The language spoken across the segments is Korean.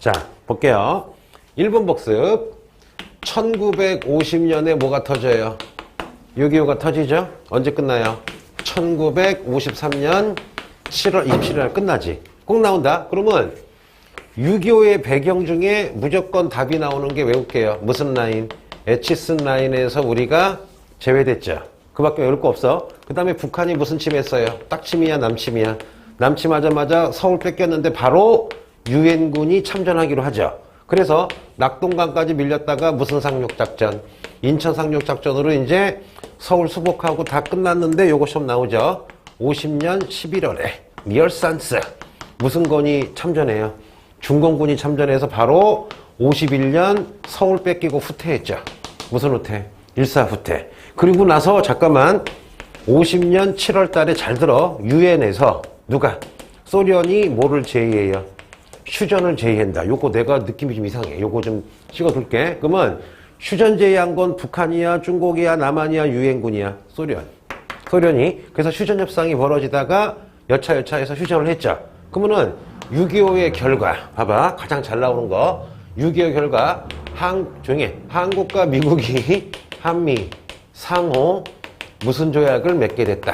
자, 볼게요. 1번 복습. 1950년에 뭐가 터져요? 6.25가 터지죠? 언제 끝나요? 1953년 7월 27일 끝나지. 꼭 나온다. 그러면 6.25의 배경 중에 무조건 답이 나오는 게 외울게요. 무슨 라인? 에치슨 라인에서 우리가 제외됐죠. 그 밖에 외울 거 없어. 그 다음에 북한이 무슨 침했어요? 딱침이야, 남침이야? 남침하자마자 서울 뺏겼는데 바로 유엔군이 참전하기로 하죠. 그래서 낙동강까지 밀렸다가 무슨 상륙작전? 인천 상륙작전으로 이제 서울 수복하고 다 끝났는데 요거 시험 나오죠. 50년 11월에 미얼산스 무슨 건이 참전해요? 중공군이 참전해서 바로 51년 서울 뺏기고 후퇴했죠. 무슨 후퇴? 일사후퇴. 그리고 나서 잠깐만 50년 7월 달에 잘 들어. 유엔에서 누가? 소련이 뭐를 제의해요? 휴전을 제의한다. 요거 내가 느낌이 좀 이상해. 요거 좀 찍어둘게. 그러면 휴전 제의한 건 북한이야, 중국이야, 남한이야, 유엔군이야? 소련. 소련이. 그래서 휴전 협상이 벌어지다가 여차여차해서 휴전을 했죠. 그러면은 6.25의 결과, 봐봐. 가장 잘 나오는 거. 6.25 결과, 조용히 해. 한국과 미국이 한미 상호 무슨 조약을 맺게 됐다.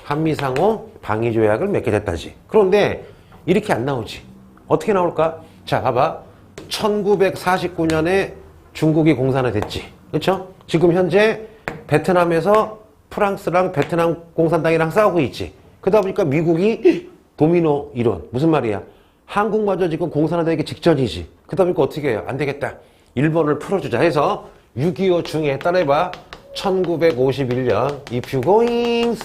한미 상호 방위 조약을 맺게 됐다지. 그런데 이렇게 안 나오지. 어떻게 나올까? 자, 봐봐. 1949년에 중국이 공산화됐지. 그렇죠? 지금 현재 베트남에서 프랑스랑 베트남 공산당이랑 싸우고 있지. 그러다 보니까 미국이 도미노 이론. 무슨 말이야? 한국마저 지금 공산화되기 직전이지. 그러다 보니까 어떻게 해요? 안 되겠다. 일본을 풀어주자 해서 6.25 중에 따라해봐. 1951년 If you going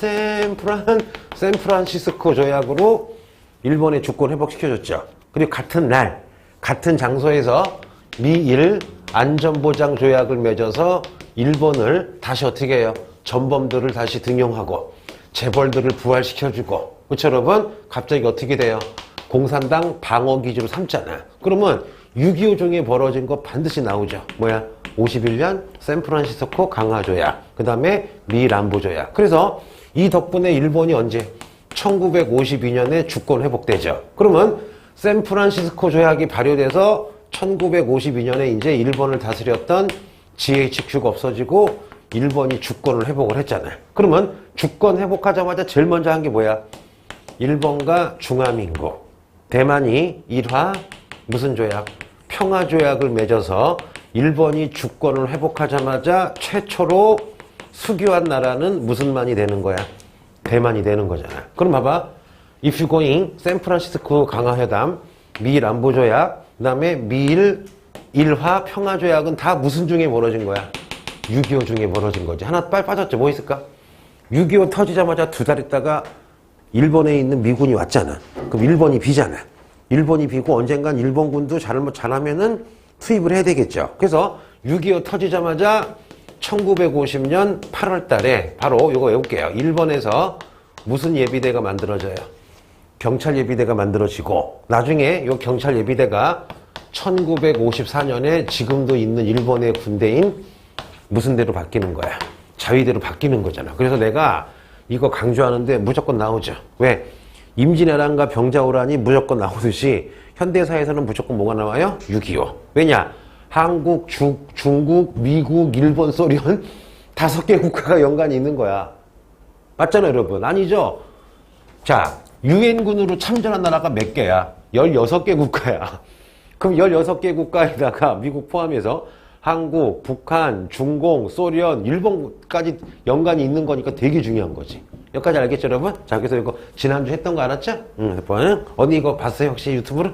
샌프란시스코 조약으로 일본의 주권 회복시켜줬죠. 그리고 같은 날, 같은 장소에서 미일 안전보장 조약을 맺어서 일본을 다시 어떻게 해요? 전범들을 다시 등용하고 재벌들을 부활시켜주고. 그렇죠, 여러분? 갑자기 어떻게 돼요? 공산당 방어기지로 삼잖아. 그러면 6.25 중에 벌어진 거 반드시 나오죠. 뭐야? 51년 샌프란시스코 강화조약, 그 다음에 미일 안보조약. 그래서 이 덕분에 일본이 언제? 1952년에 주권 회복되죠. 그러면 샌프란시스코 조약이 발효돼서 1952년에 이제 일본을 다스렸던 GHQ가 없어지고 일본이 주권을 회복을 했잖아요. 그러면 주권 회복하자마자 제일 먼저 한 게 뭐야? 일본과 중화민국, 대만이 일화 무슨 조약? 평화조약을 맺어서 일본이 주권을 회복하자마자 최초로 수교한 나라는 무슨 만이 되는 거야? 대만이 되는 거잖아. 그럼 봐봐. If you going, 샌프란시스코 강화회담, 미일 안보조약, 그 다음에 미일 일화 평화조약은 다 무슨 중에 벌어진 거야? 6.25 중에 벌어진 거지. 하나 빨리 빠졌죠. 뭐 있을까? 6.25 터지자마자 두 달 있다가 일본에 있는 미군이 왔잖아. 그럼 일본이 비잖아. 일본이 비고 언젠간 일본군도 잘하면은 투입을 해야 되겠죠. 그래서 6.25 터지자마자 1950년 8월 달에 바로 이거 외울게요. 일본에서 무슨 예비대가 만들어져요? 경찰 예비대가 만들어지고 나중에 이 경찰 예비대가 1954년에 지금도 있는 일본의 군대인 무슨 대로 바뀌는 거야? 자위대로 바뀌는 거잖아. 그래서 내가 이거 강조하는데 무조건 나오죠. 왜? 임진왜란과 병자호란이 무조건 나오듯이 현대사에서는 무조건 뭐가 나와요? 6.25. 왜냐? 한국, 중국, 미국, 일본, 소련 5개 국가가 연관이 있는 거야. 맞잖아요, 여러분? 아니죠? 자, 유엔군으로 참전한 나라가 몇 개야? 16개 국가야. 그럼 16개 국가에다가 미국 포함해서 한국, 북한, 중공, 소련, 일본까지 연관이 있는 거니까 되게 중요한 거지. 여기까지 알겠죠, 여러분? 자, 그래서 이거 지난주 했던 거 알았죠? 응. 언니 이거 봤어요, 혹시 유튜브를?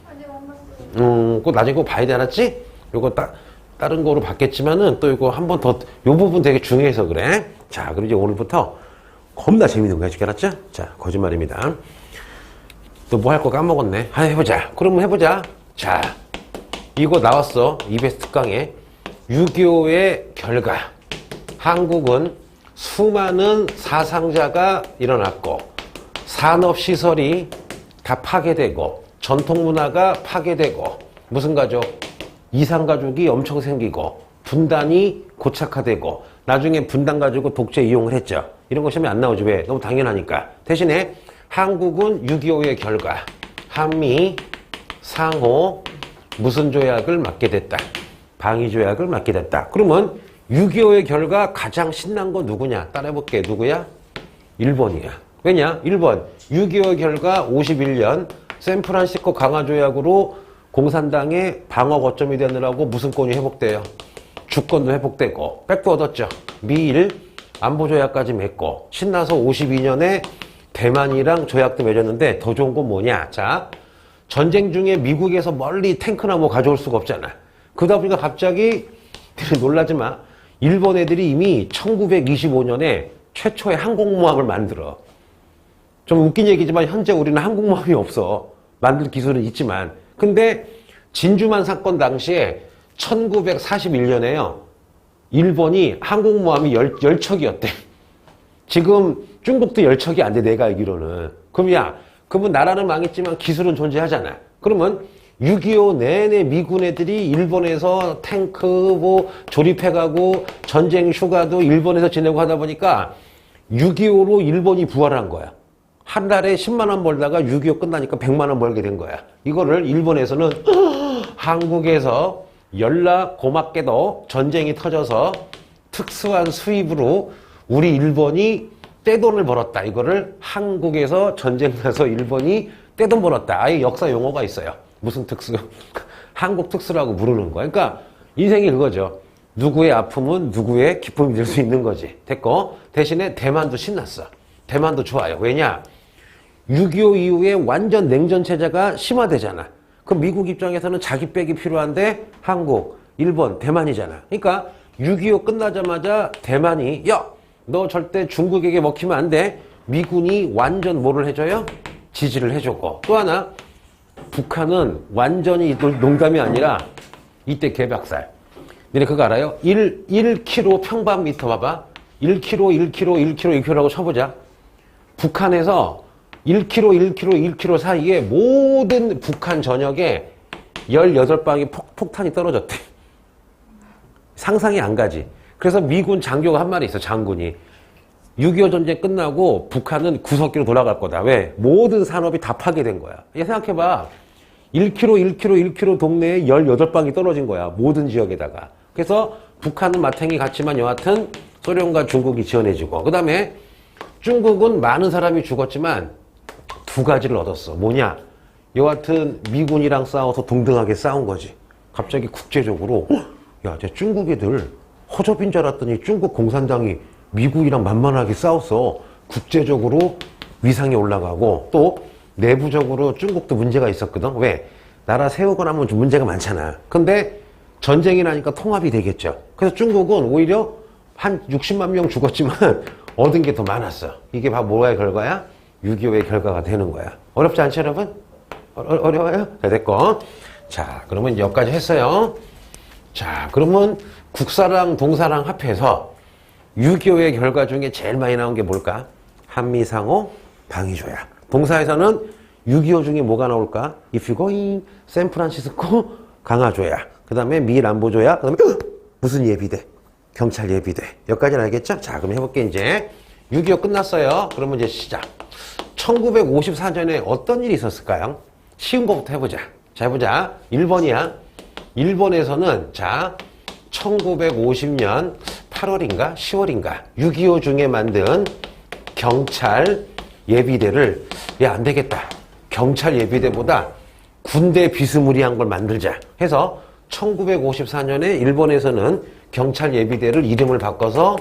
아직 안 봤어요. 꼭 나중에 꼭 봐야 돼, 알았지? 요거 다른 거로 봤겠지만은 또 이거 한 번 더, 요 부분 되게 중요해서 그래. 자, 그럼 이제 오늘부터 겁나 재밌는 거 해줄게, 알았죠? 자, 거짓말입니다. 또 뭐 할 거 까먹었네. 해보자. 그러면 해보자. 자, 이거 나왔어. EBS 특강에. 6.25의 결과. 한국은 수많은 사상자가 일어났고, 산업시설이 다 파괴되고, 전통문화가 파괴되고, 무슨 가족? 이상가족이 엄청 생기고, 분단이 고착화되고, 나중에 분단 가지고 독재 이용을 했죠. 이런 거 시험에 안 나오지. 왜? 너무 당연하니까. 대신에 한국은 6.25의 결과, 한미, 상호, 무슨 조약을 맺게 됐다. 방위 조약을 맺게 됐다. 그러면 6.25의 결과 가장 신난 건 누구냐? 따라해볼게. 누구야? 일본이야. 왜냐? 1번 6.25 결과 51년 샌프란시스코 강화조약으로 공산당의 방어 거점이 되느라고 무슨 권이 회복돼요? 주권도 회복되고 백도 얻었죠. 미일 안보조약까지 맺고 신나서 52년에 대만이랑 조약도 맺었는데 더 좋은 건 뭐냐? 자, 전쟁 중에 미국에서 멀리 탱크나 뭐 가져올 수가 없잖아. 그러다 보니까 갑자기 놀라지 마. 일본 애들이 이미 1925년에 최초의 항공모함을 만들어. 좀 웃긴 얘기지만 현재 우리는 항공모함이 없어. 만들 기술은 있지만. 근데 진주만 사건 당시에 1941년에요. 일본이 항공모함이 10척이었대. 지금 중국도 10척이 안 돼, 내가 알기로는. 그럼 야, 그러면 나라는 망했지만 기술은 존재하잖아. 그러면 6.25 내내 미군 애들이 일본에서 탱크 뭐 조립해가고 전쟁 휴가도 일본에서 지내고 하다 보니까 6.25로 일본이 부활한 거야. 한 달에 10만 원 벌다가 6.25 끝나니까 100만 원 벌게 된 거야. 이거를 일본에서는 한국에서 연락 고맙게도 전쟁이 터져서 특수한 수입으로 우리 일본이 떼돈을 벌었다. 이거를 한국에서 전쟁 나서 일본이 떼돈 벌었다. 아예 역사 용어가 있어요. 무슨 특수? 한국 특수라고 부르는 거야. 그러니까 인생이 그거죠. 누구의 아픔은 누구의 기쁨이 될 수 있는 거지. 됐고 대신에 대만도 신났어. 대만도 좋아요. 왜냐? 6.25 이후에 완전 냉전 체제가 심화되잖아. 그럼 미국 입장에서는 자기 백이 필요한데 한국, 일본, 대만이잖아. 그러니까 6.25 끝나자마자 대만이 야, 너 절대 중국에게 먹히면 안 돼. 미군이 완전 뭐를 해줘요? 지지를 해줬고. 또 하나, 북한은 완전히 농담이 아니라 이때 개박살. 너네 그거 알아요? 1km 평방미터 봐봐. 1km, 1km, 1km, 1km라고 쳐보자. 북한에서 1km 사이에 모든 북한 전역에 18방이 폭탄이 떨어졌대. 상상이 안 가지. 그래서 미군 장교가 한 말이 있어, 장군이. 6.25 전쟁 끝나고 북한은 구석기로 돌아갈 거다. 왜? 모든 산업이 다 파괴된 거야. 생각해봐. 1km 동네에 18방이 떨어진 거야. 모든 지역에다가. 그래서 북한은 마탱이 같지만 여하튼 소련과 중국이 지원해주고. 그 다음에 중국은 많은 사람이 죽었지만 두 가지를 얻었어. 뭐냐? 여하튼 미군이랑 싸워서 동등하게 싸운 거지. 갑자기 국제적으로 야, 쟤 중국 애들 허접인 줄 알았더니 중국 공산당이 미국이랑 만만하게 싸웠어. 국제적으로 위상이 올라가고 또 내부적으로 중국도 문제가 있었거든. 왜? 나라 세우고 나면 좀 문제가 많잖아. 근데 전쟁이 나니까 통합이 되겠죠. 그래서 중국은 오히려 한 60만 명 죽었지만 얻은 게 더 많았어. 이게 바로 뭐의 결과야? 6.25의 결과가 되는 거야. 어렵지 않죠, 여러분? 어려워요? 자, 됐고. 자, 그러면 여기까지 했어요. 자, 그러면 국사랑 동사랑 합해서 6.25의 결과 중에 제일 많이 나온 게 뭘까? 한미상호 방위조약. 동사에서는 6.25 중에 뭐가 나올까? If you going, 샌프란시스코 강화조약. 그 다음에 미일 안보조약. 그 다음에 무슨 예비대? 경찰 예비대. 여기까지는 알겠죠? 자, 그럼 해볼게, 이제. 6.25 끝났어요. 그러면 이제 시작. 1954년에 어떤 일이 있었을까요? 쉬운 거부터 해보자. 자, 해보자. 1번이야. 일본에서는, 자, 1950년 8월인가 10월인가 6.25 중에 만든 경찰 예비대를 야, 안 되겠다. 경찰 예비대보다 군대 비스무리한 걸 만들자 해서 1954년에 일본에서는 경찰 예비대를 이름을 바꿔서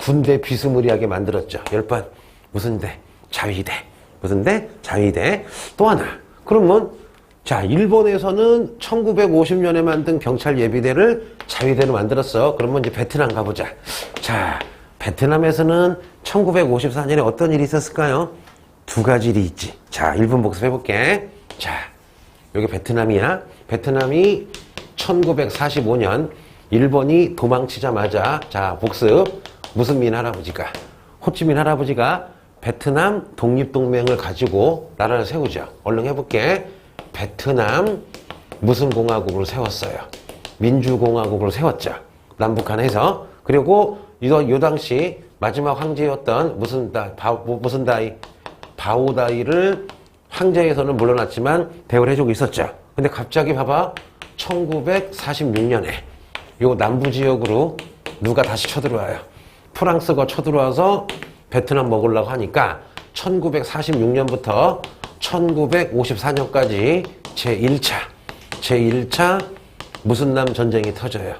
군대 비스무리하게 만들었죠. 10번. 무슨 대? 자위대. 무슨 대? 자위대. 또 하나. 그러면 자, 일본에서는 1950년에 만든 경찰 예비대를 자위대로 만들었어. 그러면 이제 베트남 가보자. 자, 베트남에서는 1954년에 어떤 일이 있었을까요? 두 가지 일이 있지. 자, 1분 복습해볼게. 자, 여기 베트남이야. 베트남이 1945년 일본이 도망치자마자, 자, 복습. 무슨 민 할아버지가, 호치민 할아버지가 베트남 독립동맹을 가지고 나라를 세우죠. 얼른 해볼게. 베트남 무슨 공화국을 세웠어요? 민주공화국을 세웠죠. 남북한에서. 그리고 요 당시 마지막 황제였던 무슨 다이 바오다이를 황제에서는 물러났지만 대우를 해주고 있었죠. 근데 갑자기 봐봐. 1946년에 요 남부 지역으로 누가 다시 쳐들어와요. 프랑스가 쳐들어와서 베트남 먹으려고 하니까 1946년부터 1954년까지 제1차 무슨 남 전쟁이 터져요.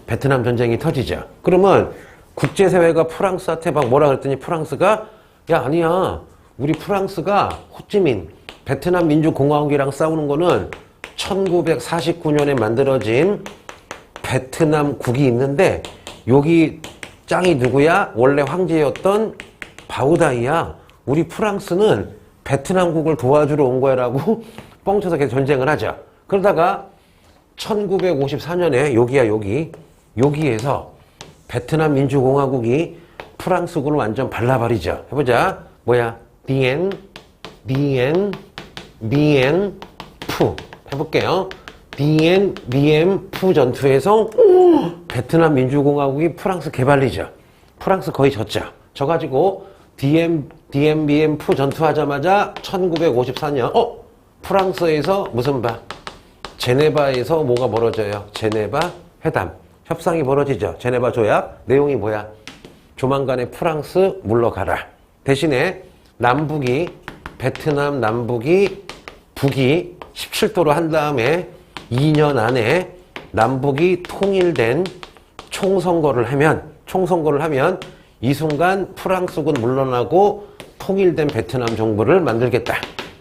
베트남 전쟁이 터지죠. 그러면 국제사회가 프랑스한테 막 뭐라 그랬더니 프랑스가 야 아니야 우리 프랑스가 호찌민 베트남 민주공화국이랑 싸우는 거는 1949년에 만들어진 베트남국이 있는데 여기 짱이 누구야? 원래 황제였던 바우다이야. 우리 프랑스는 베트남국을 도와주러 온 거야 라고 뻥쳐서 계속 전쟁을 하죠. 그러다가 1954년에 여기야 여기에서 베트남 민주공화국이 프랑스군을 완전 발라버리죠. 해보자. 뭐야? bien 푸 해볼게요. bien 푸 전투에서 베트남 민주공화국이 프랑스 개발리죠. 프랑스 거의 졌죠. 져가지고 dien bien 푸 전투하자마자 1954년 프랑스에서 무슨 바? 제네바에서 뭐가 벌어져요? 제네바 회담. 협상이 벌어지죠. 제네바 조약. 내용이 뭐야? 조만간에 프랑스 물러가라. 대신에 베트남 남북이 북이 17도로 한 다음에 2년 안에 남북이 통일된 총선거를 하면 이 순간 프랑스군 물러나고 통일된 베트남 정부를 만들겠다.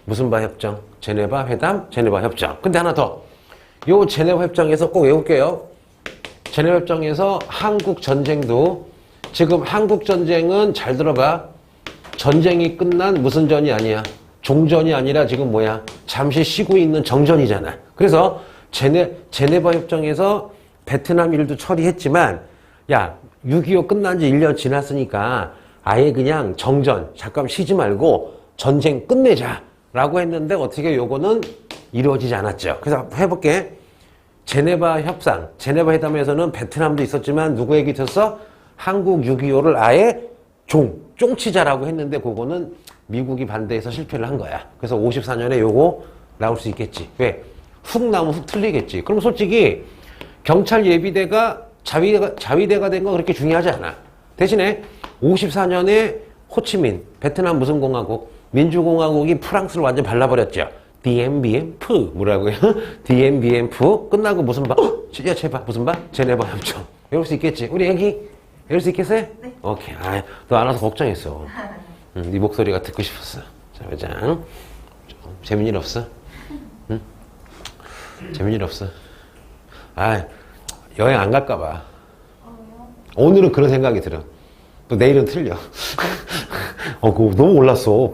무슨 바 협정? 제네바 회담, 제네바 협정. 근데 하나 더. 요 제네바 협정에서 꼭 외울게요. 제네바 협정에서 한국 전쟁도 지금 한국 전쟁은 잘 들어봐. 전쟁이 끝난 무슨 전이 아니야. 종전이 아니라 지금 뭐야. 잠시 쉬고 있는 정전이잖아. 그래서 제네바 협정에서 베트남 일도 처리했지만 야 6.25 끝난 지 1년 지났으니까 아예 그냥 정전 잠깐 쉬지 말고 전쟁 끝내자 라고 했는데 어떻게 요거는 이루어지지 않았죠. 그래서 해볼게. 제네바 협상, 제네바 회담에서는 베트남도 있었지만 누구 얘기 있었어? 한국 6.25를 아예 쫑치자라고 했는데 그거는 미국이 반대해서 실패를 한 거야. 그래서 54년에 요거 나올 수 있겠지. 왜? 훅 나오면 훅 틀리겠지. 그럼 솔직히 경찰 예비대가 자위대가 된 건 그렇게 중요하지 않아. 대신에 54년에 호치민, 베트남 무슨 공화국? 민주공화국이 프랑스를 완전 발라버렸죠. DMBM프 뭐라고요? DMBM프 끝나고 무슨 바? 야 제발 무슨 바? 제네바 협정. 외울 수 있겠지? 우리 애기 외울 수 있겠어요? 네. 오케이. 너 안 와서 걱정했어. 네 목소리가 듣고 싶었어. 자, 보자. 좀 재밌는 일 없어? 응? 재밌는 일 없어? 여행 안 갈까 봐. 오늘은 그런 생각이 들어. 또 내일은 틀려. 그거 너무 올랐어.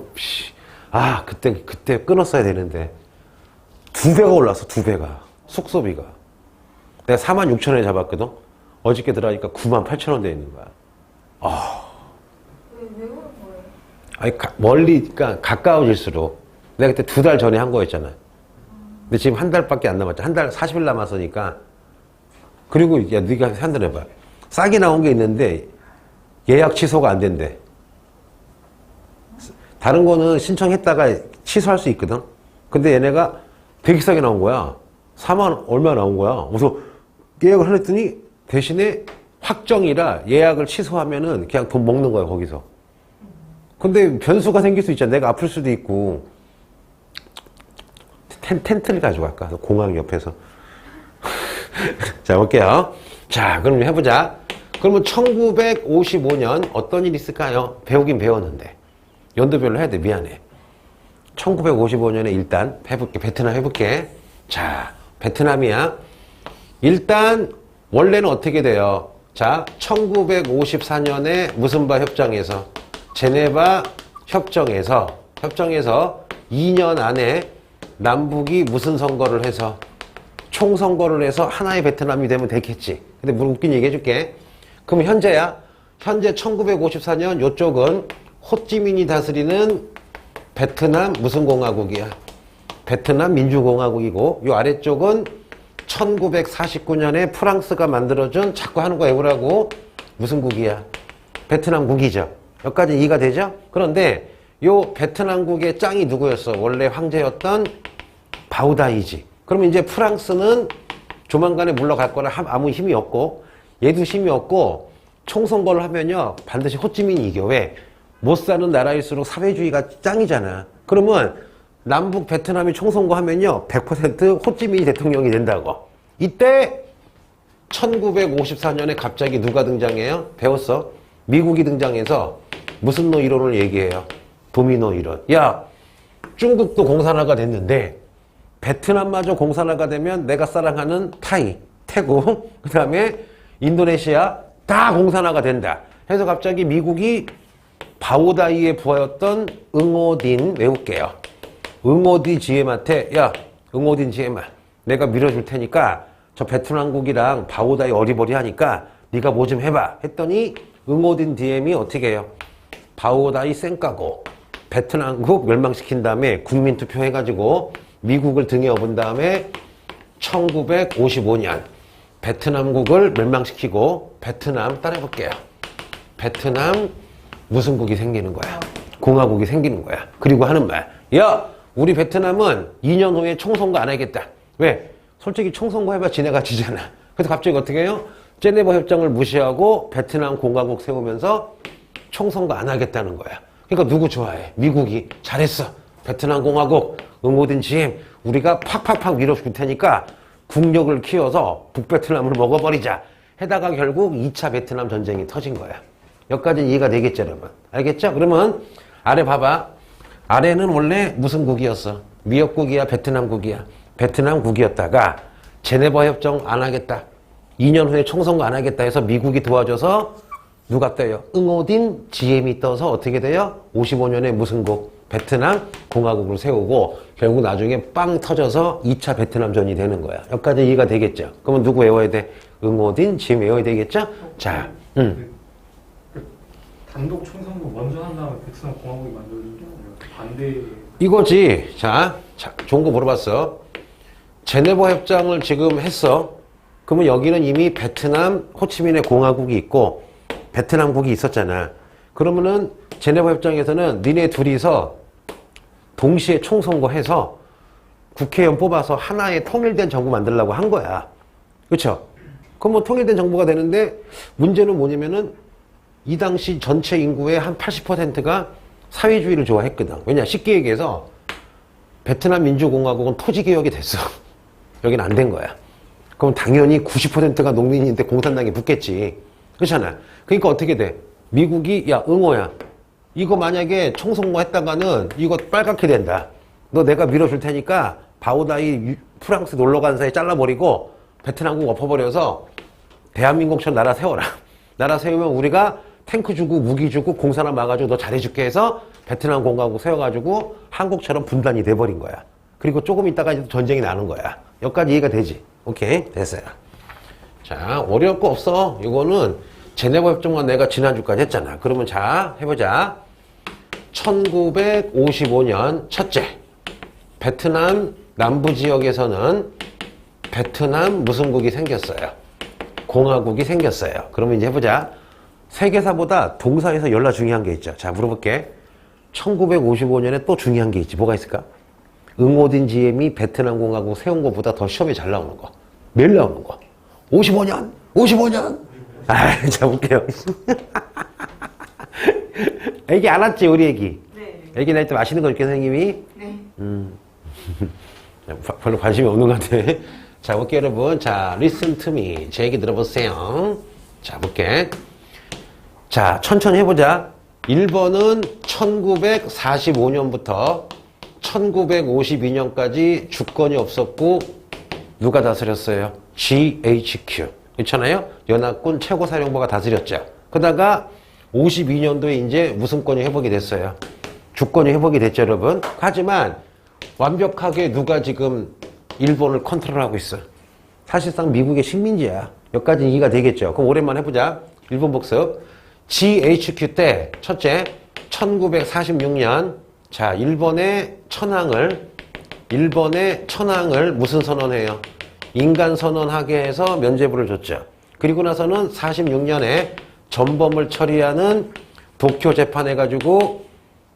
그때 끊었어야 되는데. 2배가 올랐어, 2배가. 숙소비가. 내가 46,000원에 잡았거든? 어저께 들어가니까 98,000원 돼 있는 거야. 왜 그런 거예요? 멀리, 그러니까 가까워질수록. 내가 그때 2달 전에 한 거였잖아. 근데 지금 한 달밖에 안 남았잖아. 한 달 40일 남았으니까. 그리고, 야, 네가 판단해봐. 싸게 나온 게 있는데, 예약 취소가 안 된대. 다른 거는 신청했다가 취소할 수 있거든? 근데 얘네가 되게 싸게 나온 거야. 4만 얼마 나온 거야. 그래서 예약을 했더니 대신에 확정이라 예약을 취소하면은 그냥 돈 먹는 거야, 거기서. 근데 변수가 생길 수 있잖아. 내가 아플 수도 있고. 텐트를 가져갈까? 공항 옆에서. 자, 볼게요. 자, 그럼 해보자. 그러면 1955년 어떤 일이 있을까요? 배우긴 배웠는데. 연도별로 해야 돼. 미안해. 1955년에 일단 해볼게. 베트남 해볼게. 자, 베트남이야. 일단 원래는 어떻게 돼요? 자, 1954년에 무슨 바 협정에서 제네바 협정에서 2년 안에 남북이 무슨 선거를 해서 총선거를 해서 하나의 베트남이 되면 되겠지. 근데 뭐 웃긴 얘기 해줄게. 그럼 현재야. 현재 1954년 요쪽은 호찌민이 다스리는 베트남 무슨 공화국이야? 베트남 민주공화국이고 요 아래쪽은 1949년에 프랑스가 만들어준 자꾸 하는 거 외우라고 무슨 국이야? 베트남국이죠. 여기까지 이해가 되죠? 그런데 요 베트남국의 짱이 누구였어? 원래 황제였던 바우다이지. 그러면 이제 프랑스는 조만간에 물러갈 거라 아무 힘이 없고 얘도 힘이 없고 총선거를 하면요 반드시 호찌민이 이겨. 왜? 못 사는 나라일수록 사회주의가 짱이잖아. 그러면 남북 베트남이 총선거 하면요 100% 호찌민이 대통령이 된다고. 이때 1954년에 갑자기 누가 등장해요? 배웠어? 미국이 등장해서 무슨 너 이론을 얘기해요? 도미노 이론. 야, 중국도 공산화가 됐는데 베트남마저 공산화가 되면 내가 사랑하는 타이, 태국, 그 다음에 인도네시아 다 공산화가 된다. 해서 갑자기 미국이 바오다이의 부하였던 응오딘 외울게요. 응오디 지엠한테 야, 응오딘 지엠아, 내가 밀어줄 테니까 저 베트남국이랑 바오다이 어리버리 하니까 네가 뭐 좀 해봐. 했더니 응오딘 디엠이 어떻게 해요? 바오다이 쌩까고 베트남국 멸망시킨 다음에 국민투표 해가지고 미국을 등에 업은 다음에 1955년 베트남국을 멸망시키고 베트남 따라해볼게요. 베트남 무슨 국이 생기는 거야? 공화국이 생기는 거야. 그리고 하는 말, 야, 우리 베트남은 2년 후에 총선거 안 하겠다. 왜? 솔직히 총선거 해봐 지네가 지잖아. 그래서 갑자기 어떻게 해요? 제네바 협정을 무시하고 베트남 공화국 세우면서 총선거 안 하겠다는 거야. 그러니까 누구 좋아해? 미국이. 잘했어. 베트남 공화국 응오딘 지엠 우리가 팍팍팍 밀어줄 테니까 국력을 키워서 북베트남을 먹어버리자. 해다가 결국 2차 베트남 전쟁이 터진 거야. 여기까지는 이해가 되겠죠, 여러분? 알겠죠? 그러면 아래 봐봐. 아래는 원래 무슨 국이었어? 미역국이야, 베트남국이야? 베트남국이었다가 제네바 협정 안 하겠다. 2년 후에 총선거 안 하겠다 해서 미국이 도와줘서 누가 떠요? 응오딘 지엠이 떠서 어떻게 돼요? 55년에 무슨 국? 베트남 공화국을 세우고 결국 나중에 빵 터져서 2차 베트남전이 되는 거야. 여기까지 이해가 되겠죠? 그러면 누구 외워야 돼? 응오딘 지엠 외워야 되겠죠? 자, 단독 총선거 먼저 한 다음에 베트남 공화국이 만들어진 게 아니라 반대. 이거지. 자, 좋은 거 물어봤어. 제네바 협정을 지금 했어. 그러면 여기는 이미 베트남 호치민의 공화국이 있고 베트남국이 있었잖아. 그러면은 제네바 협정에서는 니네 둘이서 동시에 총선거해서 국회의원 뽑아서 하나의 통일된 정부 만들려고 한 거야. 그렇죠? 그럼 뭐 통일된 정부가 되는데 문제는 뭐냐면은 이 당시 전체 인구의 한 80%가 사회주의를 좋아했거든. 왜냐? 쉽게 얘기해서 베트남 민주공화국은 토지개혁이 됐어. 여기는 안 된 거야. 그럼 당연히 90%가 농민인데 공산당이 붙겠지. 그렇잖아. 그러니까 어떻게 돼? 미국이 야 응호야. 이거 만약에 총선거 했다가는 이거 빨갛게 된다. 너 내가 밀어줄 테니까 바오다이 프랑스 놀러간 사이에 잘라버리고 베트남국 엎어버려서 대한민국처럼 나라 세워라. 나라 세우면 우리가 탱크 주고 무기 주고 공산화 막아주고 너 잘해줄게 해서 베트남 공화국 세워가지고 한국처럼 분단이 돼버린 거야. 그리고 조금 있다가 이제 전쟁이 나는 거야. 여기까지 이해가 되지? 오케이, 됐어요. 자, 어려울 거 없어. 이거는 제네바 협정만 내가 지난주까지 했잖아. 그러면 자, 해보자. 1955년 첫째, 베트남 남부 지역에서는 베트남 무슨 국이 생겼어요? 공화국이 생겼어요. 그러면 이제 해보자. 세계사보다 동사에서 열나 중요한 게 있죠. 자, 물어볼게. 1955년에 또 중요한 게 있지. 뭐가 있을까? 응오딘 지엠이 베트남 공화국 세운 것보다 더 시험에 잘 나오는 거. 매일 나오는 거. 55년! 55년! 아, 자, 볼게요. 애기 안 왔지, 우리 애기? 네. 애기 날 때 맛있는 거 줄게, 선생님이? 네. 별로 관심이 없는 것 같아. 자, 볼게요, 여러분. 자, listen to me. 제 얘기 들어보세요. 자, 볼게. 자, 천천히 해보자. 1번은 1945년부터 1952년까지 주권이 없었고 누가 다스렸어요? GHQ. 그렇잖아요? 연합군 최고사령부가 다스렸죠. 그러다가 52년도에 이제 무슨 권이 회복이 됐어요? 주권이 회복이 됐죠, 여러분. 하지만 완벽하게 누가 지금 일본을 컨트롤하고 있어? 사실상 미국의 식민지야. 여기까지 이해가 되겠죠. 그럼 오랜만에 해보자. 일본 복습. GHQ 때 첫째 1946년 자 일본의 천황을 무슨 선언해요? 인간 선언하게 해서 면죄부를 줬죠. 그리고 나서는 46년에 전범을 처리하는 도쿄 재판해가지고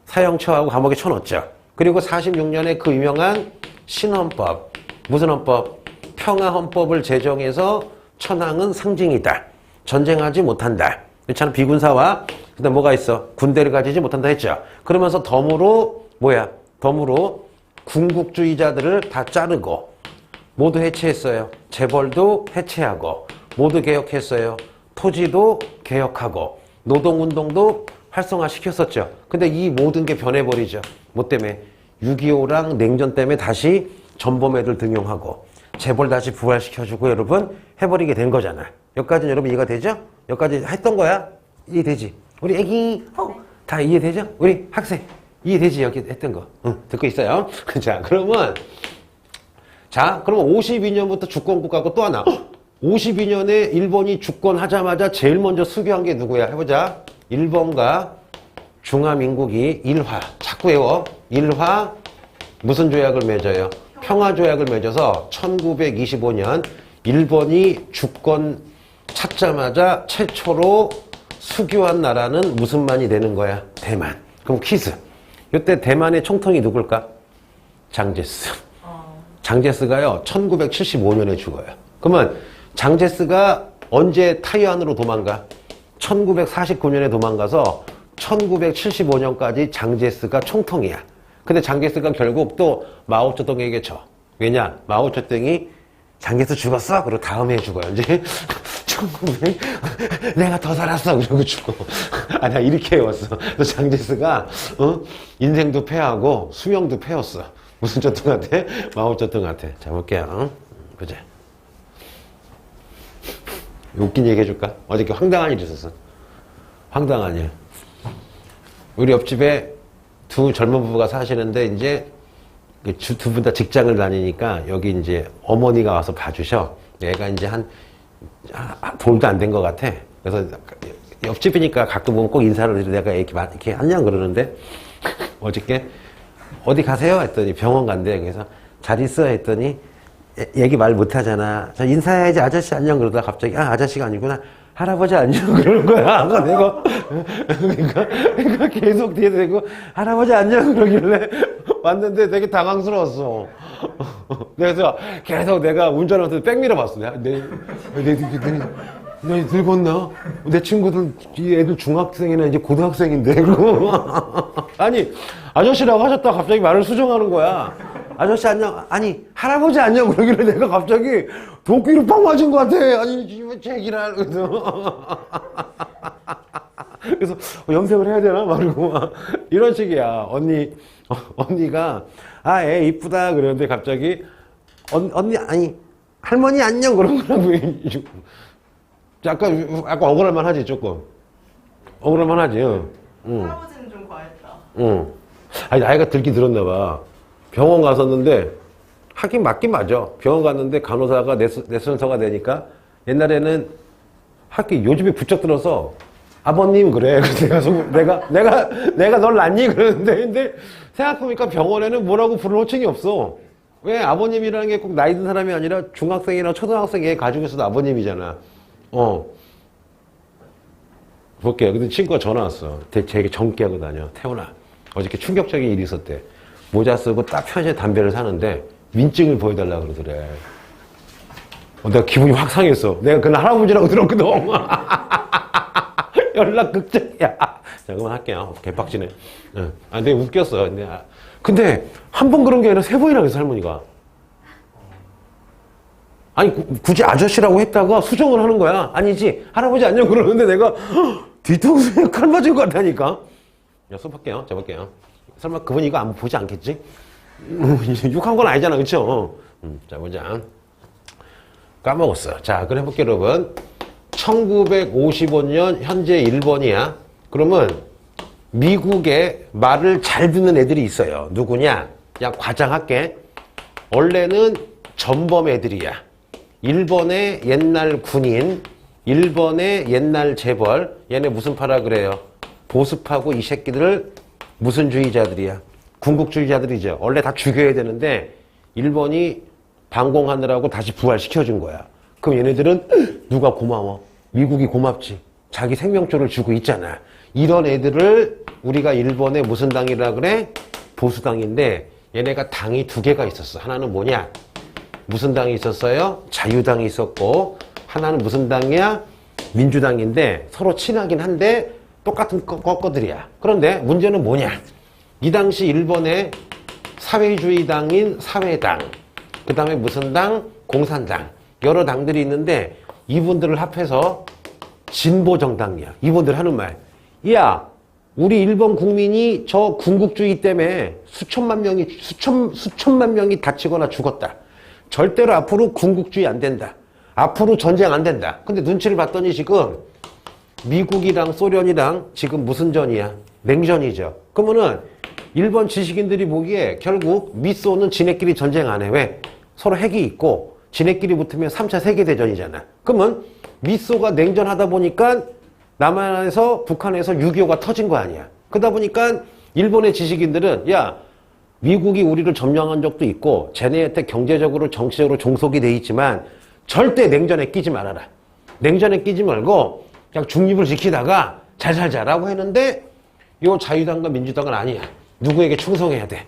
사형 처하고 감옥에 쳐넣었죠. 그리고 46년에 그 유명한 신헌법 무슨 헌법? 평화헌법을 제정해서 천황은 상징이다. 전쟁하지 못한다. 그렇잖아. 비군사와 그다음 뭐가 있어? 군대를 가지지 못한다 했죠. 그러면서 덤으로 뭐야? 덤으로 군국주의자들을 다 자르고 모두 해체했어요. 재벌도 해체하고 모두 개혁했어요. 토지도 개혁하고 노동운동도 활성화시켰었죠. 근데 이 모든 게 변해버리죠. 뭐 때문에? 6.25랑 냉전 때문에 다시 전범애들 등용하고 재벌 다시 부활시켜주고 여러분 해버리게 된 거잖아. 여기까지는 여러분 이해가 되죠? 여기까지 했던 거야? 이해되지? 우리 애기 다 이해되죠? 우리 학생 이해되지? 여기 했던 거 듣고 있어요. 자 그러면 52년부터 주권국가고 또 하나 52년에 일본이 주권하자마자 제일 먼저 수교한 게 누구야? 해보자. 일본과 중화민국이 일화 자꾸 외워. 일화 무슨 조약을 맺어요? 평화조약을 맺어서 1925년 일본이 주권 찾자마자 최초로 수교한 나라는 무슨 만이 되는 거야? 대만. 그럼 퀴즈. 이때 대만의 총통이 누굴까? 장제스. 장제스가요 1975년에 죽어요. 그러면 장제스가 언제 타이완으로 도망가? 1949년에 도망가서 1975년까지 장제스가 총통이야. 근데 장제스가 결국 또 마오쩌둥에게 져. 왜냐? 마오쩌둥이 장제스 죽었어? 그리고 다음 해에 죽어요. 이제 1900 내가 더 살았어. 그러고 죽어. 아니야 이렇게 해왔어. 또 장제스가 인생도 패하고 수명도 패였어. 무슨 쩌둥한테? 마오쩌둥한테. 자 볼게요. 보자. 웃긴 얘기 해줄까? 어저께 황당한 일이 있었어. 황당한 일. 우리 옆집에 두 젊은 부부가 사시는데 이제 두 분 다 직장을 다니니까 여기 이제 어머니가 와서 봐주셔. 얘가 이제 한 돌도 안 된 것 같아. 그래서 옆집이니까 가끔 보면 꼭 인사를 드리고 내가 이렇게 안녕 그러는데 어저께 어디 가세요? 했더니 병원 간대. 그래서 잘 있어? 했더니 얘기 말 못하잖아. 저 인사해야지 아저씨 안녕 그러다가 갑자기 아저씨가 아니구나. 할아버지 안녕 그러는 거야. 그러니까 계속 뒤에 대고 할아버지 안녕 그러길래 왔는데 되게 당황스러웠어. 그래서 계속 내가 운전하면서 백 밀어봤어. 내 늙었나? 내 친구들 애들 중학생이나 이제 고등학생인데. 아니 아저씨라고 하셨다 갑자기 말을 수정하는 거야. 아저씨 안녕. 아니 할아버지 안녕 그러길래 내가 갑자기 도끼로 팍 맞은 것 같아. 아니 제기랄. 그래서 염색을 해야 되나 말고 이런 식이야. 언니가 애 이쁘다 그러는데 갑자기 언니 아니 할머니 안녕 그런 거라고. 약간 억울할만 하지 조금. 억울할만 하지. 할아버지는 좀 과했다. 아니 나이가 들긴 들었나 봐. 병원 갔었는데 하긴 맞긴 맞아. 병원 갔는데 간호사가 내 순서가 되니까 옛날에는 하긴 요즘에 부쩍 들어서 아버님 그래. 그래서 내가 널 낳니 그러는데 근데 생각해보니까 병원에는 뭐라고 부를 호칭이 없어. 왜 아버님이라는 게 꼭 나이 든 사람이 아니라 중학생이나 초등학생 애 가지고 있어도 아버님이잖아. 볼게요. 근데 친구가 전화 왔어. 되게 젊게 하고 다녀. 태훈아 어저께 충격적인 일이 있었대. 모자 쓰고 딱 편의점에 담배를 사는데 민증을 보여달라고 그러더래. 내가 기분이 확 상했어. 내가 그날 할아버지라고 들었거든. 연락 극적이야. 자, 그만 할게요. 개빡치네. 근데 웃겼어. 근데 한 번 그런 게 아니라 세 번이나 그랬어, 할머니가. 아니, 굳이 아저씨라고 했다가 수정을 하는 거야. 아니지. 할아버지 안녕 그러는데 내가 뒤통수에 칼 맞은 것 같다니까. 야, 수업할게요. 잡을게요. 설마 그분 이거 안 보지 않겠지? 욕한 건 아니잖아. 그쵸? 자, 보자. 까먹었어. 자, 그럼 해볼게요, 여러분. 1955년 현재 일본이야. 그러면 미국에 말을 잘 듣는 애들이 있어요. 누구냐? 그냥 과장할게. 원래는 전범 애들이야. 일본의 옛날 군인, 일본의 옛날 재벌, 얘네 무슨 파라 그래요? 보수파고 이 새끼들을 무슨 주의자들이야? 군국주의자들이죠. 원래 다 죽여야 되는데 일본이 반공하느라고 다시 부활시켜준 거야. 그럼 얘네들은 누가 고마워? 미국이 고맙지. 자기 생명줄을 주고 있잖아. 이런 애들을 우리가 일본의 무슨 당이라 그래? 보수당인데 얘네가 당이 두 개가 있었어. 하나는 뭐냐? 무슨 당이 있었어요? 자유당이 있었고, 하나는 무슨 당이야? 민주당인데 서로 친하긴 한데 똑같은 꺾어들이야. 그런데 문제는 뭐냐? 이 당시 일본의 사회주의 당인 사회당, 그 다음에 무슨 당? 공산당, 여러 당들이 있는데 이분들을 합해서 진보정당이야. 이분들 하는 말, 야, 우리 일본 국민이 저 군국주의 때문에 수천만 명이 다치거나 죽었다. 절대로 앞으로 군국주의 안 된다. 앞으로 전쟁 안 된다. 근데 눈치를 봤더니 지금 미국이랑 소련이랑 지금 무슨 전이야? 냉전이죠. 그러면은 일본 지식인들이 보기에 결국 미소는 지네끼리 전쟁 안 해. 왜? 서로 핵이 있고 지네끼리 붙으면 3차 세계대전이잖아. 그러면 미소가 냉전하다 보니까 남한에서 북한에서 6.25가 터진 거 아니야. 그러다 보니까 일본의 지식인들은 야, 미국이 우리를 점령한 적도 있고 쟤네한테 경제적으로 정치적으로 종속이 돼 있지만 절대 냉전에 끼지 말아라. 냉전에 끼지 말고 그냥 중립을 지키다가 잘 살자라고 했는데 요 자유당과 민주당은 아니야. 누구에게 충성해야 돼?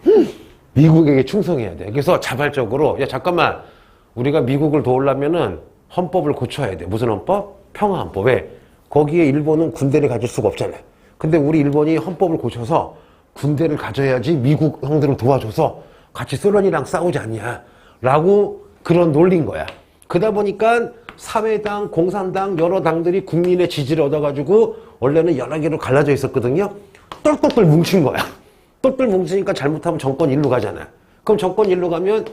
미국에게 충성해야 돼. 그래서 자발적으로 야 잠깐만, 우리가 미국을 도우려면은 헌법을 고쳐야 돼. 무슨 헌법? 평화헌법. 왜? 거기에 일본은 군대를 가질 수가 없잖아. 근데 우리 일본이 헌법을 고쳐서 군대를 가져야지 미국 형들을 도와줘서 같이 소련이랑 싸우지 않냐 라고 그런 논리인 거야. 그러다 보니까 사회당, 공산당 여러 당들이 국민의 지지를 얻어가지고 원래는 여러 개로 갈라져 있었거든요. 똘똘똘 뭉친 거야. 똘똘 뭉치니까 잘못하면 정권 일로 가잖아. 그럼 정권 일로 가면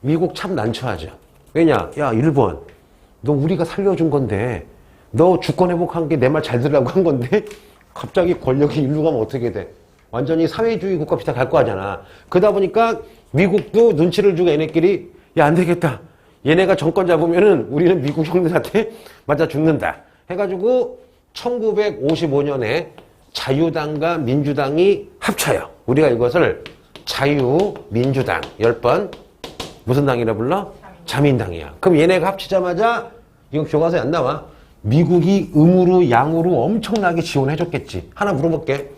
미국 참 난처하죠. 왜냐? 야, 일본, 너 우리가 살려준 건데 너 주권 회복한 게 내 말 잘 들으라고 한 건데 갑자기 권력이 일로 가면 어떻게 돼? 완전히 사회주의 국가 비슷하게 갈 거 하잖아. 그러다 보니까 미국도 눈치를 주고 얘네끼리 야, 안 되겠다. 얘네가 정권 잡으면은 우리는 미국 형들한테 맞아 죽는다. 해가지고 1955년에 자유당과 민주당이 합쳐요. 우리가 이것을 자유민주당 10번 무슨 당이라 불러? 자민당이야. 그럼 얘네가 합치자마자 이거 교과서에 안 나와. 미국이 음으로 양으로 엄청나게 지원해줬겠지. 하나 물어볼게.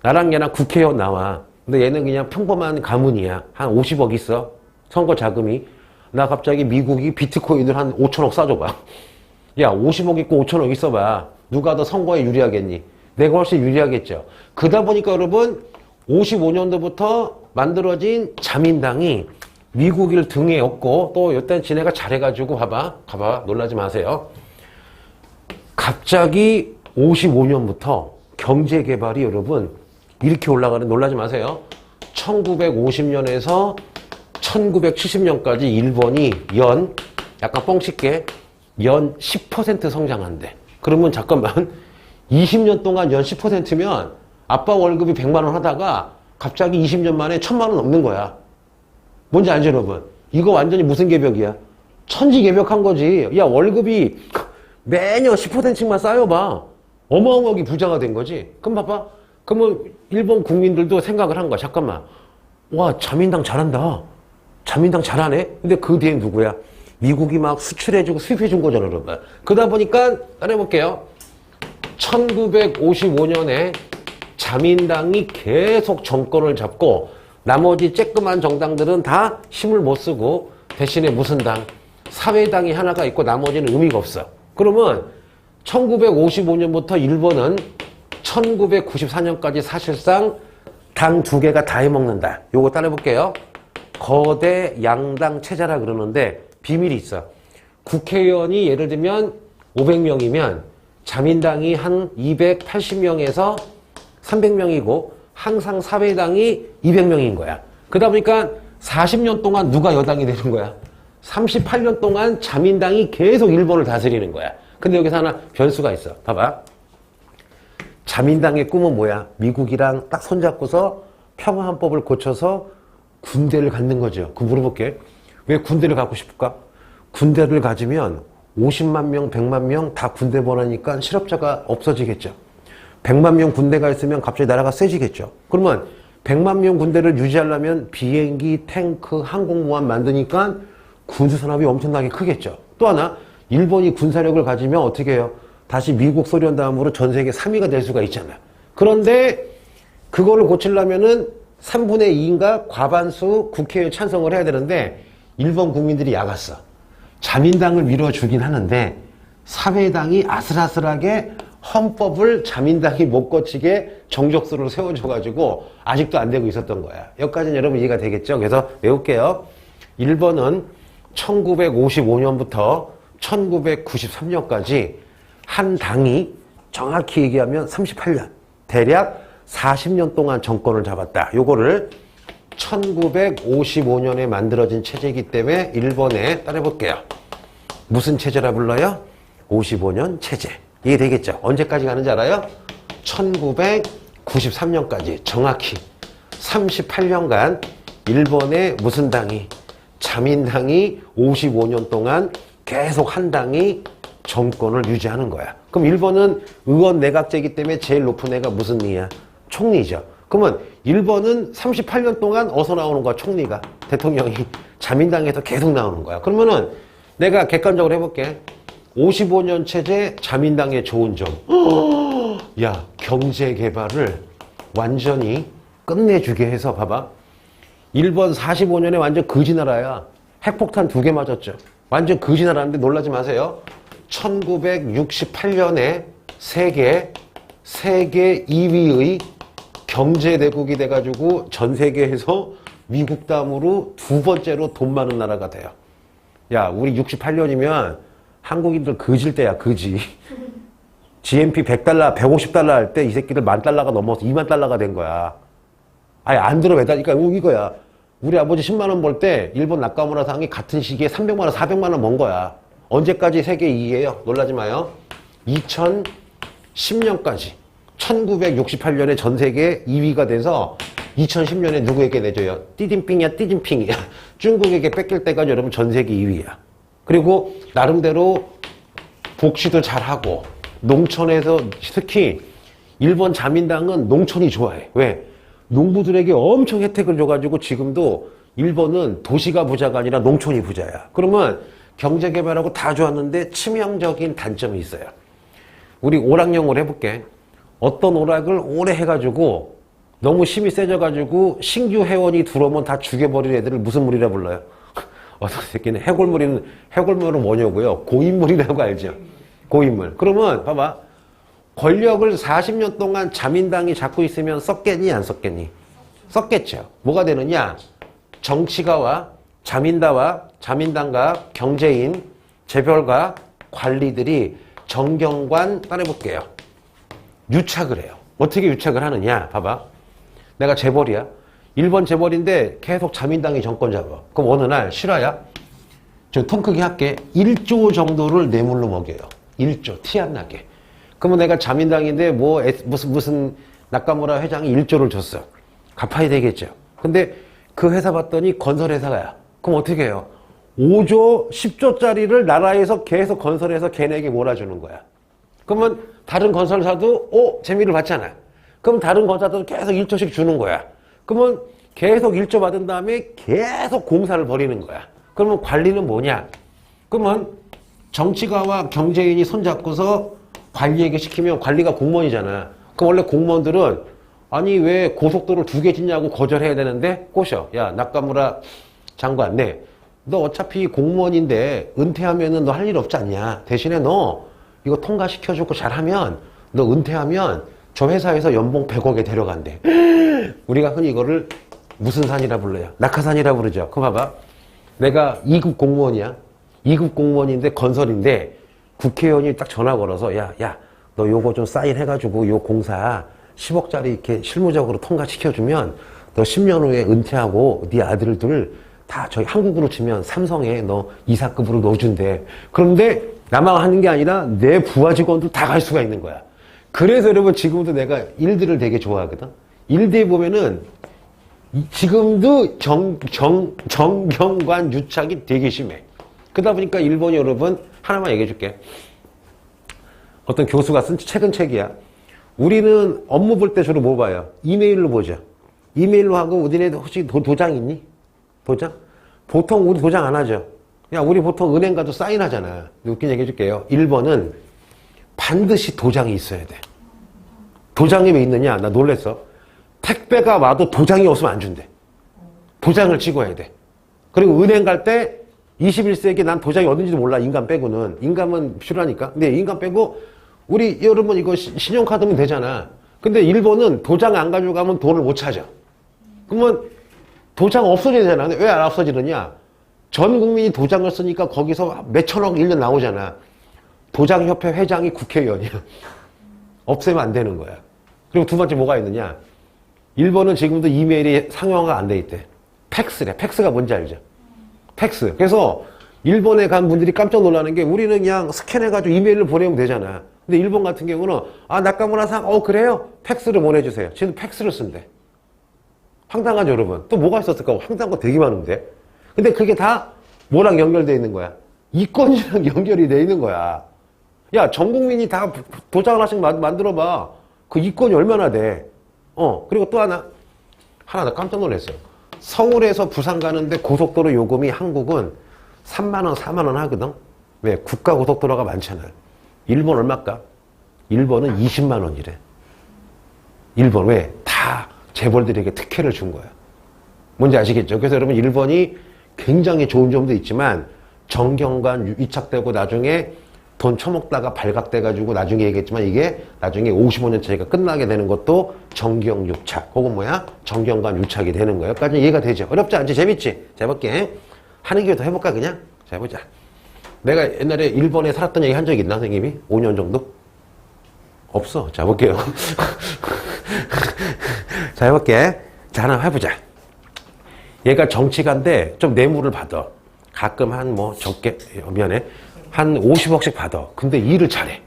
나랑 얘랑 국회의원 나와. 근데 얘는 그냥 평범한 가문이야. 한 50억 있어. 선거 자금이. 나 갑자기 미국이 비트코인을 한 5천억 싸줘봐. 야, 50억 있고 5천억 있어봐. 누가 더 선거에 유리하겠니? 내가 훨씬 유리하겠죠. 그러다 보니까 여러분 55년도부터 만들어진 자민당이 미국을 등에 업고 또 이때 지네가 잘해가지고 봐봐 놀라지 마세요. 갑자기 55년부터 경제개발이 여러분 이렇게 올라가는, 놀라지 마세요. 1950년에서 1970년까지 일본이 약간 뻥칠게, 연 10% 성장한대. 그러면 잠깐만, 20년 동안 연 10%면 아빠 월급이 100만 원 하다가 갑자기 20년 만에 1000만 원 넘는 거야. 뭔지 알죠, 여러분? 이거 완전히 무슨 개벽이야? 천지개벽한 거지. 야, 월급이 매년 10%씩만 쌓여봐. 어마어마하게 부자가 된 거지. 그럼 봐봐. 그러면 일본 국민들도 생각을 한 거야. 잠깐만. 와, 자민당 잘한다. 자민당 잘하네? 근데 그 뒤에 누구야? 미국이 막 수출해주고 수입해준 거잖아, 여러분. 그러다 보니까, 따라해볼게요. 1955년에 자민당이 계속 정권을 잡고 나머지 쬐끄만 정당들은 다 힘을 못 쓰고 대신에 무슨 당? 사회당이 하나가 있고 나머지는 의미가 없어. 그러면 1955년부터 일본은 1994년까지 사실상 당 2개가 다 해먹는다. 요거 따라해볼게요. 거대 양당 체제라 그러는데 비밀이 있어. 국회의원이 예를 들면 500명이면 자민당이 한 280명에서 300명이고 항상 사회당이 200명인 거야. 그러다 보니까 40년 동안 누가 여당이 되는 거야? 38년 동안 자민당이 계속 일본을 다스리는 거야. 근데 여기서 하나 변수가 있어. 봐봐. 자민당의 꿈은 뭐야? 미국이랑 딱 손잡고서 평화헌법을 고쳐서 군대를 갖는 거죠. 그거 물어볼게. 왜 군대를 갖고 싶을까? 군대를 가지면 50만 명, 100만 명 다 군대 보내니까 실업자가 없어지겠죠. 100만 명 군대가 있으면 갑자기 나라가 세지겠죠. 그러면 100만 명 군대를 유지하려면 비행기, 탱크, 항공모함 만드니까 군수산업이 엄청나게 크겠죠. 또 하나, 일본이 군사력을 가지면 어떻게 해요? 다시 미국, 소련 다음으로 전 세계 3위가 될 수가 있잖아. 그런데 그거를 고치려면은 3분의 2인가 과반수 국회에 찬성을 해야 되는데 일본 국민들이 약았어. 자민당을 밀어주긴 하는데 사회당이 아슬아슬하게 헌법을 자민당이 못 거치게 정적수를 세워줘가지고 아직도 안 되고 있었던 거야. 여기까지는 여러분 이해가 되겠죠? 그래서 외울게요. 1번은 1955년부터 1993년까지 한 당이 정확히 얘기하면 38년, 대략 40년 동안 정권을 잡았다. 요거를 1955년에 만들어진 체제이기 때문에 1번에 따라해볼게요. 무슨 체제라 불러요? 55년 체제. 이해되겠죠? 언제까지 가는지 알아요? 1993년까지 정확히 38년간 일본의 무슨 당이, 자민당이 55년 동안 계속 한 당이 정권을 유지하는 거야. 그럼 일본은 의원 내각제이기 때문에 제일 높은 애가 무슨 리야? 총리죠. 그러면 일본은 38년 동안 어디서 나오는 거야? 총리가. 대통령이 자민당에서 계속 나오는 거야. 그러면은 내가 객관적으로 해볼게. 55년 체제 자민당의 좋은 점. 야, 경제 개발을 완전히 끝내주게 해서 봐봐. 일본 45년에 완전 거지나라야. 핵폭탄 2개 맞았죠. 완전 거지나라인데 놀라지 마세요. 1968년에 세계 2위의 경제대국이 돼가지고 전 세계에서 미국 다음으로 2번째로 돈 많은 나라가 돼요. 야, 우리 68년이면 한국인들 거질 때야, 거지. GNP 100달러, 150달러 할 때 이 새끼들 10,000달러가 넘어서 20,000달러가 된 거야. 아예 안 들어 매다니까 이거야. 우리 아버지 10만 원 벌 때 일본 나카무라 상이 같은 시기에 300만 원, 400만 원 번 거야. 언제까지 세계 2위예요? 놀라지 마요. 2010년까지. 1968년에 전 세계 2위가 돼서 2010년에 누구에게 내줘요? 띠딘핑이야, 띠딘핑이야. 중국에게 뺏길 때까지 여러분 전 세계 2위야. 그리고 나름대로 복지도 잘하고 농촌에서 특히 일본 자민당은 농촌이 좋아해. 왜? 농부들에게 엄청 혜택을 줘가지고 지금도 일본은 도시가 부자가 아니라 농촌이 부자야. 그러면 경제개발하고 다 좋았는데 치명적인 단점이 있어요. 우리 오락용어를 해볼게. 어떤 오락을 오래 해가지고 너무 힘이 세져가지고 신규 회원이 들어오면 다 죽여버릴 애들을 무슨 물이라 불러요? 어떤 새끼는 해골물은 뭐냐고요? 고인물이라고 알죠? 고인물. 그러면 봐봐. 권력을 40년 동안 자민당이 잡고 있으면 썼겠니? 안 썼겠니? 썼겠죠. 뭐가 되느냐? 정치가와 자민당과 경제인, 재벌가, 관리들이 정경관 따라해볼게요. 유착을 해요. 어떻게 유착을 하느냐? 봐봐. 내가 재벌이야. 일본 재벌인데 계속 자민당이 정권 잡아. 그럼 어느 날 실화야? 저 통 크게 할게. 1조 정도를 뇌물로 먹여요. 1조. 티 안 나게. 그러면 내가 자민당인데 무슨 나카무라 회장이 1조를 줬어. 갚아야 되겠죠. 근데 그 회사 봤더니 건설회사야. 그럼 어떻게 해요? 5조, 10조짜리를 나라에서 계속 건설해서 걔네에게 몰아주는 거야. 그러면 다른 건설사도 재미를 받잖아. 그럼 다른 건설사도 계속 1조씩 주는 거야. 그러면 계속 1조 받은 다음에 계속 공사를 벌이는 거야. 그러면 관리는 뭐냐? 그러면 정치가와 경제인이 손잡고서 관리에게 시키면 관리가 공무원이잖아. 그럼 원래 공무원들은 아니 왜 고속도로를 2개 짓냐고 거절해야 되는데 꼬셔. 야, 나카무라 장관, 네. 너 어차피 공무원인데 은퇴하면은 너 할 일 없지 않냐. 대신에 너 이거 통과시켜주고 잘하면 너 은퇴하면 저 회사에서 연봉 100억에 데려간대. 우리가 흔히 이거를 무슨 산이라 불러요? 낙하산이라 부르죠. 그럼 봐봐. 내가 2급 공무원이야. 2급 공무원인데 건설인데 국회의원이 딱 전화 걸어서 야, 너 요거 좀 사인해가지고 요 공사 10억짜리 이렇게 실무적으로 통과시켜주면 너 10년 후에 은퇴하고 네 아들들 다 저희 한국으로 치면 삼성에 너 이사급으로 넣어준대. 그런데 나만 하는 게 아니라 내 부하 직원들 다 갈 수가 있는 거야. 그래서 여러분 지금도 내가 일들을 되게 좋아하거든. 일대에 보면은 지금도 정경관 유착이 되게 심해. 그러다 보니까 일본이 여러분 하나만 얘기해 줄게. 어떤 교수가 쓴 최근 책이야. 우리는 업무 볼 때 주로 뭐 봐요? 이메일로 보죠. 이메일로 하고 우리네 혹시 도장 있니? 도장? 보통 우리 도장 안 하죠. 야, 우리 보통 은행 가도 사인하잖아. 웃긴 얘기 해줄게요. 1번은 반드시 도장이 있어야 돼. 도장이 왜 있느냐? 나 놀랬어. 택배가 와도 도장이 없으면 안 준대. 도장을 찍어야 돼. 그리고 은행 갈 때 21세기 난 도장이 어딘지도 몰라. 인감 빼고는. 인감은 필요하니까. 근데 인감 빼고 우리 여러분 이거 신용카드면 되잖아. 근데 일본은 도장 안 가지고 가면 돈을 못 찾아. 그러면 도장 없어져야 되잖아. 근데 왜 안 없어지느냐? 전 국민이 도장을 쓰니까 거기서 몇천억 1년 나오잖아. 도장협회 회장이 국회의원이야. 없애면 안 되는 거야. 그리고 두 번째 뭐가 있느냐? 일본은 지금도 이메일이 상용화가 안 돼 있대. 팩스래. 팩스가 뭔지 알죠? 팩스. 그래서 일본에 간 분들이 깜짝 놀라는 게 우리는 그냥 스캔해가지고 이메일을 보내면 되잖아. 근데 일본 같은 경우는 나카무라상 그래요? 팩스를 보내주세요. 지금 팩스를 쓴대. 황당하죠 여러분. 또 뭐가 있었을까? 황당한 거 되게 많은데. 근데 그게 다 뭐랑 연결되어 있는 거야? 이권이랑 연결이 되어 있는 거야. 야, 전 국민이 다 도장 하나씩 만들어봐. 그 이권이 얼마나 돼? 그리고 또 하나 나 깜짝 놀랐어요. 서울에서 부산 가는데 고속도로 요금이 한국은 3만원, 4만원 하거든? 왜? 국가고속도로가 많잖아. 일본 얼마일까? 일본은 20만원이래. 일본 왜? 다 재벌들에게 특혜를 준 거야. 뭔지 아시겠죠? 그래서 여러분 일본이 굉장히 좋은 점도 있지만 정경관 유착되고 나중에 돈 처먹다가 발각돼가지고 나중에 얘기했지만 이게 나중에 55년 차이가 끝나게 되는 것도 정경 유착. 그건 뭐야? 정경관 유착이 되는 거예요. 여기까지 이해가 되죠? 어렵지 않지? 재밌지? 자, 해볼게. 하는 게 더 해볼까 그냥? 자, 해보자. 내가 옛날에 일본에 살았던 얘기 한 적 있나 선생님이? 5년 정도? 없어. 자, 해볼게요. 자, 해볼게. 자, 하나 해보자. 얘가 정치가인데 좀 뇌물을 받아. 가끔 적게, 미안해. 한 50억씩 받아. 근데 일을 잘해.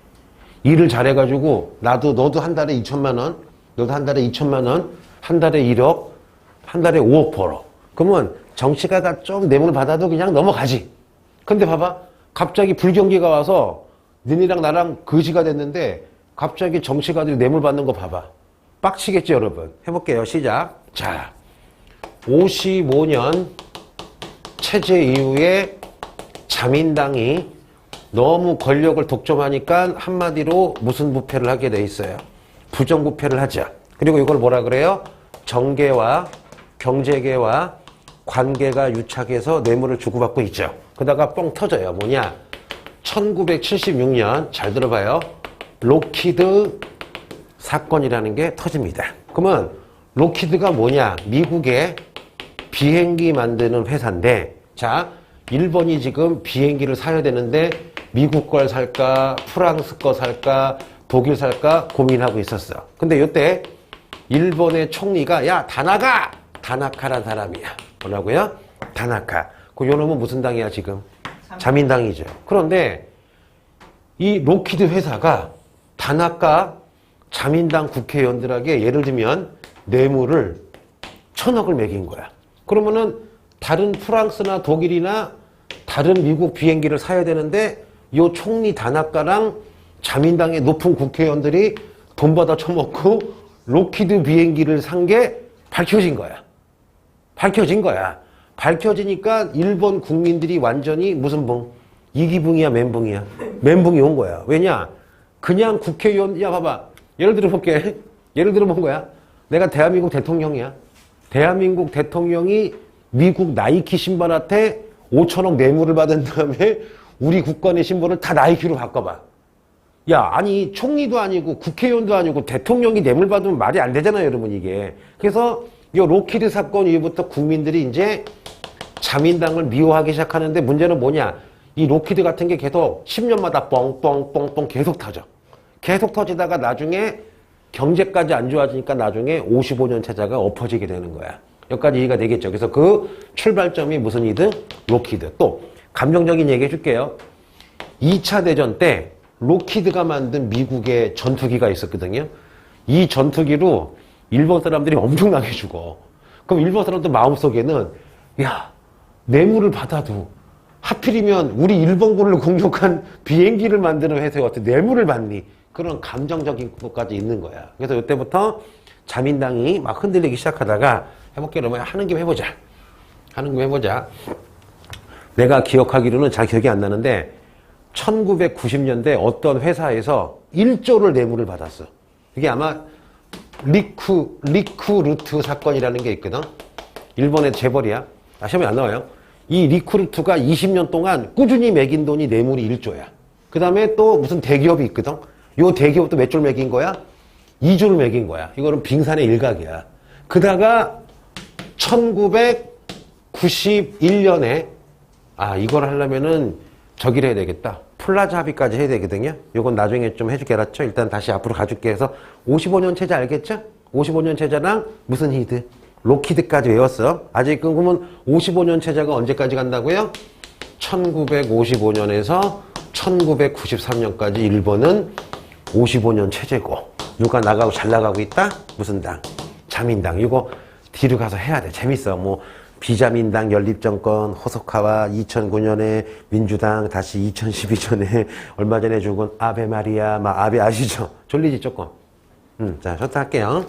일을 잘해가지고 너도 한 달에 2천만 원, 너도 한 달에 2천만 원, 한 달에 1억, 한 달에 5억 벌어. 그러면 정치가가 좀 뇌물 받아도 그냥 넘어가지. 근데 봐봐. 갑자기 불경기가 와서 너희랑 나랑 거지가 됐는데 갑자기 정치가들이 뇌물 받는 거 봐봐. 빡치겠지 여러분. 해볼게요. 시작. 자, 55년 체제 이후에 자민당이 너무 권력을 독점하니까 한마디로 무슨 부패를 하게 돼 있어요? 부정부패를 하자. 그리고 이걸 뭐라 그래요? 정계와 경제계와 관계가 유착해서 뇌물을 주고받고 있죠. 그러다가 뻥 터져요. 뭐냐? 1976년 잘 들어봐요. 록히드 사건이라는 게 터집니다. 그러면 록히드가 뭐냐? 미국의 비행기 만드는 회사인데 자, 일본이 지금 비행기를 사야 되는데 미국 걸 살까 프랑스 거 살까 독일 살까 고민하고 있었어. 근데 이때 일본의 총리가 야 다나가! 다나카란 사람이야. 뭐라고요? 다나카. 그 요놈은 무슨 당이야 지금? 자민당이죠. 그런데 이 록히드 회사가 다나카 자민당 국회의원들에게 예를 들면 뇌물을 1,000억을 매긴 거야. 그러면은 다른 프랑스나 독일이나 다른 미국 비행기를 사야 되는데 요 총리 다나카랑 자민당의 높은 국회의원들이 돈 받아 처먹고 록히드 비행기를 산 게 밝혀진 거야. 밝혀진 거야. 밝혀지니까 일본 국민들이 완전히 무슨 붕? 이기붕이야 멘붕이야? 멘붕이 온 거야. 왜냐? 그냥 국회의원 봐봐. 예를 들어 볼게. 예를 들어 본 거야. 내가 대한민국 대통령이야. 대한민국 대통령이 미국 나이키 신발한테 5천억 뇌물을 받은 다음에 우리 국권의 신분을 다 나이키로 바꿔봐. 야, 아니 총리도 아니고 국회의원도 아니고 대통령이 뇌물 받으면 말이 안 되잖아요, 여러분 이게. 그래서 이 록히드 사건 이후부터 국민들이 이제 자민당을 미워하기 시작하는데 문제는 뭐냐? 이 록히드 같은 게 계속 10년마다 뻥뻥뻥뻥 계속 터져. 계속 터지다가 나중에 경제까지 안 좋아지니까 나중에 55년 차자가 엎어지게 되는 거야. 여기까지 이해가 되겠죠. 그래서 그 출발점이 무슨 이든? 록히드. 또 감정적인 얘기 해줄게요. 2차 대전 때 록히드가 만든 미국의 전투기가 있었거든요. 이 전투기로 일본 사람들이 엄청나게 죽어. 그럼 일본 사람들 마음속에는 야, 뇌물을 받아도 하필이면 우리 일본군을 공격한 비행기를 만드는 회사에 어떻게 뇌물을 받니? 그런 감정적인 것까지 있는 거야. 그래서 이때부터 자민당이 막 흔들리기 시작하다가 해볼게. 그러면 하는 김에 해보자. 하는 김에 해보자. 내가 기억하기로는 잘 기억이 안 나는데 1990년대 어떤 회사에서 1조를 뇌물을 받았어. 이게 아마 리쿠루트 사건이라는 게 있거든. 일본의 재벌이야. 시험에 안 나와요. 이 리크루트가 20년 동안 꾸준히 매긴 돈이 뇌물이 1조야. 그 다음에 또 무슨 대기업이 있거든. 요 대기업도 몇 조를 매긴 거야? 2조를 매긴 거야. 이거는 빙산의 일각이야. 그다가 1991년에 이걸 하려면은 저기를 해야 되겠다. 플라자 합의까지 해야 되거든요. 요건 나중에 좀 해줄게, 알았죠? 일단 다시 앞으로 가줄게 해서 55년 체제 알겠죠? 55년 체제랑 무슨 히드? 로키드까지 외웠어. 아직 그러면 55년 체제가 언제까지 간다고요? 1955년에서 1993년까지 일본은 55년 체제고, 누가 나가고 잘 나가고 있다? 무슨 당? 자민당. 이거 뒤로 가서 해야 돼. 재밌어. 뭐 비자민당 연립정권, 호소카와 2009년에 민주당, 다시 2012년에 얼마 전에 죽은 아베 마리아, 아베 아시죠? 졸리지 조금. 자, 저부터 할게요.